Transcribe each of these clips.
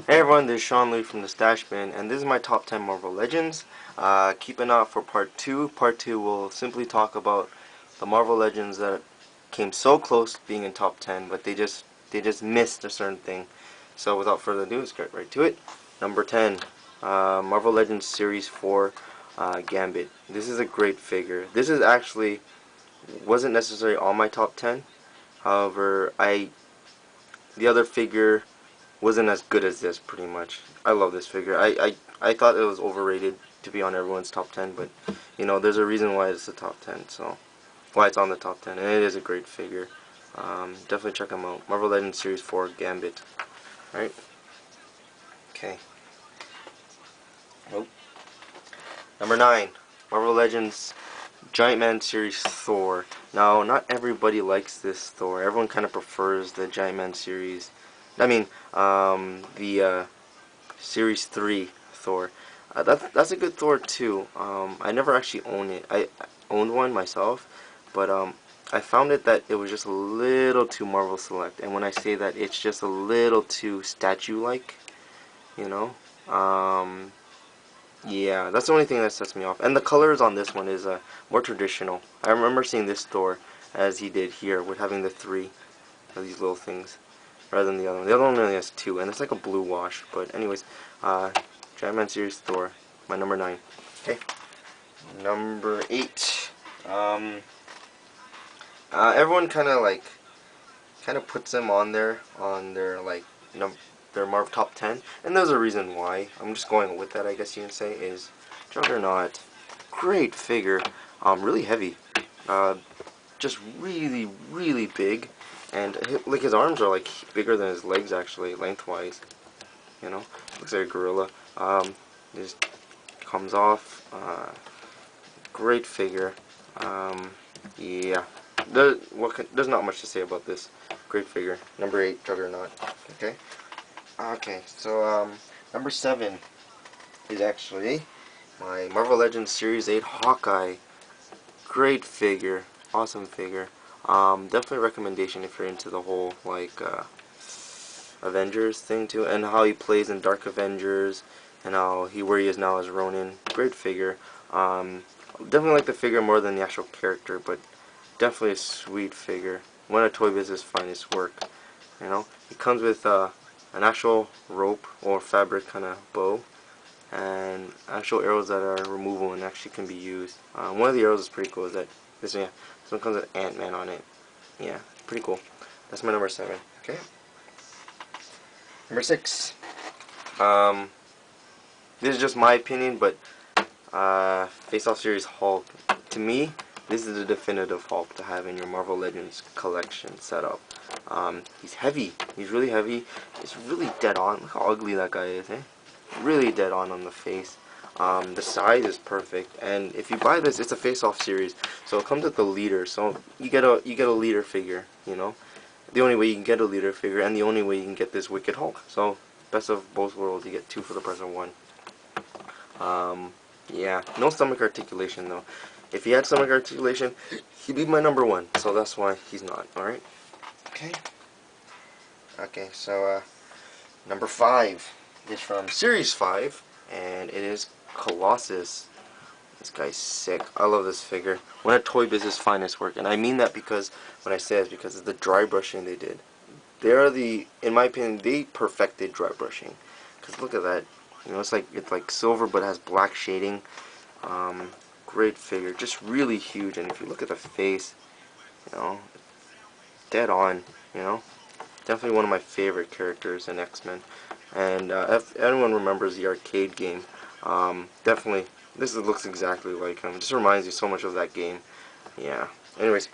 Hey everyone, this is Sean Lee from the Stash Bin, and this is my top 10 Marvel Legends. Keep an eye out for part 2. Part 2 will simply talk about the Marvel Legends that came so close to being in top 10, but they just missed a certain thing. So without further ado, let's get right to it. Number 10, Marvel Legends Series 4, Gambit. This is a great figure. This is actually wasn't necessarily on my top 10. However, the other figure wasn't as good as this, pretty much. I love this figure. I thought it was overrated to be on everyone's top 10, but you know, there's a reason why it's the top 10, so why it's on the top 10, and it is a great figure. Definitely check them out. Marvel Legends Series 4 Gambit. Right? Okay. Nope. Number 9, Marvel Legends Giant Man Series Thor. Now, not everybody likes this Thor. Everyone kind of prefers the Giant Man series. I mean, the Series 3 Thor. That's a good Thor too. I never actually owned it. I owned one myself, but I found it that it was just a little too Marvel Select. And when I say that, it's just a little too statue-like, you know. Yeah, that's the only thing that sets me off. And the colors on this one is more traditional. I remember seeing this Thor as he did here, with having the 3 of these little things, rather than the other one. The other one only has 2, and it's like a blue wash. But anyways, Giant Man Series Thor, my number 9. Okay, number 8. Everyone kind of puts them on their like their Marv top 10, and there's a reason why. I'm just going with that, I guess you can say. Is Juggernaut. Great figure, really heavy, just really big, and like his arms are like bigger than his legs actually, lengthwise. You know, looks like a gorilla. Just comes off. Great figure. Yeah. There's not much to say about this. Great figure. Number 8, Juggernaut. Okay. Okay. So number 7 is actually my Marvel Legends Series 8 Hawkeye. Great figure. Awesome figure. Definitely a recommendation if you're into the whole like Avengers thing too, and how he plays in Dark Avengers, and where he is now as Ronin. Great figure. Definitely like the figure more than the actual character, but definitely a sweet figure. One of Toy Biz's finest work. You know, it comes with an actual rope or fabric kind of bow, and actual arrows that are removable and actually can be used. One of the arrows is pretty cool. Is that this one comes with Ant-Man on it. Yeah, pretty cool. That's my number 7. Okay. Number 6. This is just my opinion, but Face Off Series Hulk. To me, this is the definitive Hulk to have in your Marvel Legends collection setup. He's heavy. He's really heavy. He's really dead on. Look how ugly that guy is, eh? Really dead on the face. The size is perfect, and if you buy this, it's a face-off series, so it comes with the leader. So you get a leader figure. You know, the only way you can get a leader figure, and the only way you can get this Wicked Hulk. So best of both worlds. You get 2 for the price of 1. Yeah, no stomach articulation though. If he had stomach articulation, he'd be my number 1. So that's why he's not. All right. Okay. Okay. So number 5 is from Series 5, and it is Colossus. This guy's sick. I love this figure. One of Toy Biz's finest work, and I mean that because when I say it's because of the dry brushing they did. They are in my opinion, they perfected dry brushing. Cause look at that. You know, it's like silver, but it has black shading. Great figure, just really huge. And if you look at the face, you know, dead on. You know, definitely one of my favorite characters in X-Men. And if anyone remembers the arcade game, definitely this looks exactly like him. It just reminds you so much of that game. Yeah. Anyways,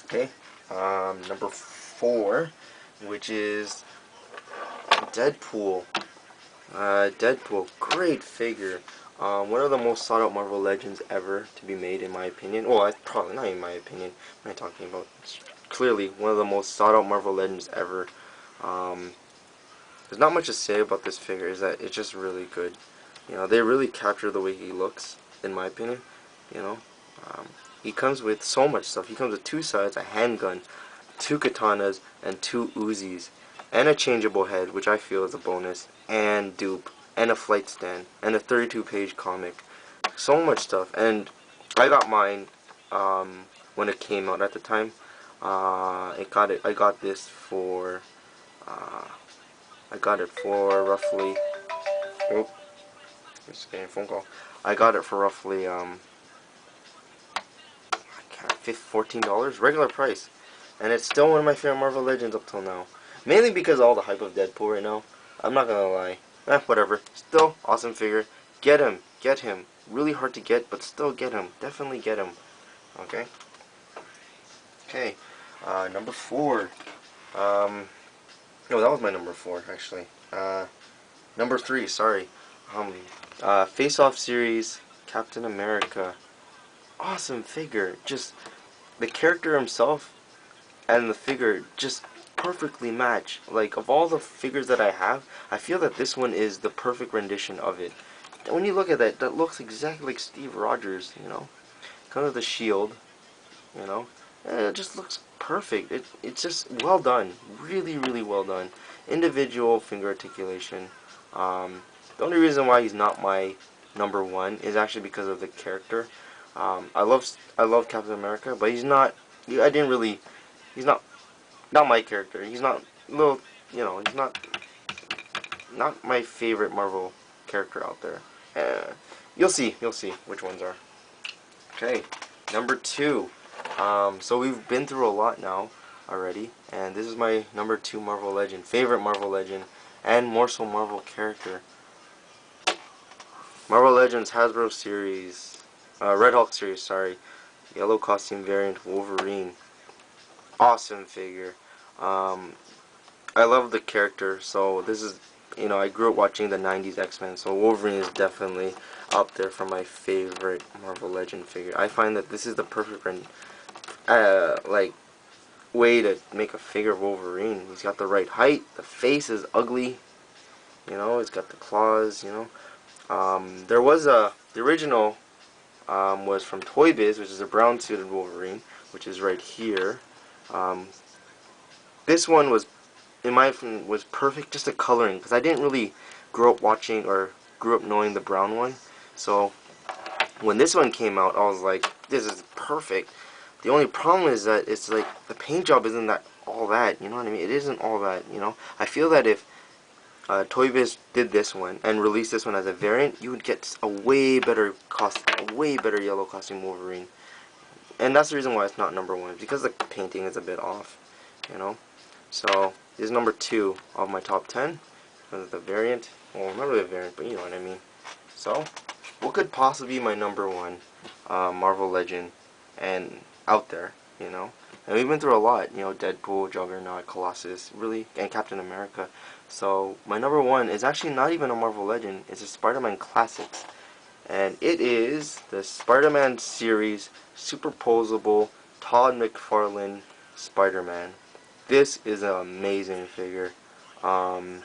okay. Number 4, which is Deadpool. Deadpool, great figure. One of the most sought out Marvel Legends ever to be made, in my opinion. Well, probably not in my opinion. What am I talking about? It's clearly one of the most sought out Marvel Legends ever. There's not much to say about this figure. Is that it's just really good. You know, they really capture the way he looks, in my opinion. You know, he comes with so much stuff. He comes with 2 sides, a handgun, 2 katanas, and 2 Uzis. and a changeable head, which I feel is a bonus, and dupe, and a flight stand, and a 32-page comic. So much stuff, and I got mine when it came out at the time. I got this for I got it for roughly. Oh, just getting a phone call. I got it for roughly $14, regular price, and it's still one of my favorite Marvel Legends up till now. Mainly because of all the hype of Deadpool right now. I'm not gonna lie. Whatever. Still awesome figure. Get him. Get him. Really hard to get, but still get him. Definitely get him. Okay. Okay. Number 4. No, that was my number 4 actually. Number 3. Sorry. Face Off series. Captain America. Awesome figure. Just the character himself and the figure just perfectly match. Like, of all the figures that I have, I feel that this one is the perfect rendition of it. When you look at that, that looks exactly like Steve Rogers, you know. Kind of the shield, you know. It just looks perfect. It's just well done. Really, really well done. Individual finger articulation. The only reason why he's not my number 1 is actually because of the character. I love Captain America, but he's not. He's not my character. He's not little. You know, he's not my favorite Marvel character out there. You'll see which ones are. Okay, number 2. So we've been through a lot now already, and this is my number 2 Marvel Legend, favorite Marvel Legend, and more so Marvel character. Marvel Legends Hasbro series, Red Hulk series, sorry, yellow costume variant Wolverine. Awesome figure. I love the character, so this is, you know, I grew up watching the 90s X-Men, so Wolverine is definitely up there for my favorite Marvel Legend figure. I find that this is the perfect like way to make a figure of Wolverine. He's got the right height, the face is ugly, you know, it's got the claws, you know. There was the original was from Toy Biz, which is a brown suited Wolverine, which is right here. This one was, in my opinion, was perfect, just the coloring, because I didn't really grow up watching or grew up knowing the brown one. So when this one came out, I was like, this is perfect. The only problem is that it's like the paint job isn't all that, you know what I mean? It isn't all that, you know. I feel that if Toy Biz did this one and released this one as a variant, you would get a way better yellow costume Wolverine. And that's the reason why it's not number 1, because the painting is a bit off, you know. So this is number 2 of my top 10. The variant, well, not really a variant, but you know what I mean. So, what could possibly be my number 1 Marvel Legend and out there, you know? And we've been through a lot, you know, Deadpool, Juggernaut, Colossus, really, and Captain America. So my number 1 is actually not even a Marvel Legend. It's a SpiderMan Classics, and it is the SpiderMan series superposable Todd McFarlane SpiderMan. This is an amazing figure. In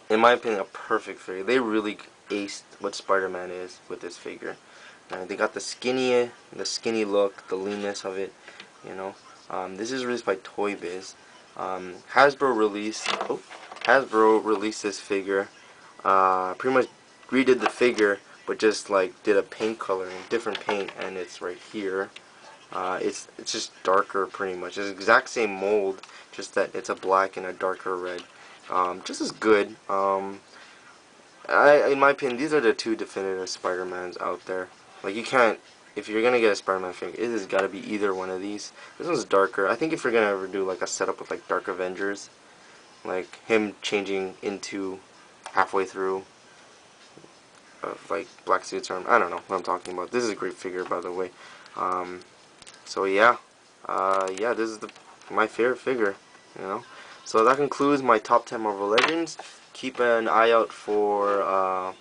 my opinion, a perfect figure. They really aced what Spider-Man is with this figure. They got the skinny look, the leanness of it. You know, this is released by Toy Biz. Hasbro released this figure. Pretty much redid the figure, but just like did a paint coloring, different paint, and it's right here. It's just darker pretty much. It's the exact same mold, just that it's a black and a darker red. Just as good. In my opinion, these are the 2 definitive Spider-Mans out there. Like, you can't, if you're gonna get a Spider-Man figure, it has got to be either one of these. This one's darker. I think if you're gonna ever do like a setup with like Dark Avengers, like him changing into halfway through of like black suits, or I don't know what I'm talking about. This is a great figure, by the way. So yeah, yeah, this is my favorite figure, you know. So that concludes my top 10 Marvel Legends. Keep an eye out for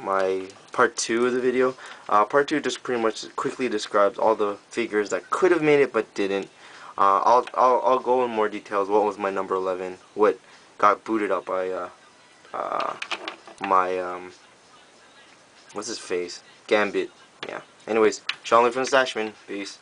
my part 2 of the video. Part 2 just pretty much quickly describes all the figures that could have made it but didn't. I'll go in more details. What was my number 11? What got booted up by what's his face? Gambit. Yeah. Anyways, Sean Lee from the Stashman. Peace.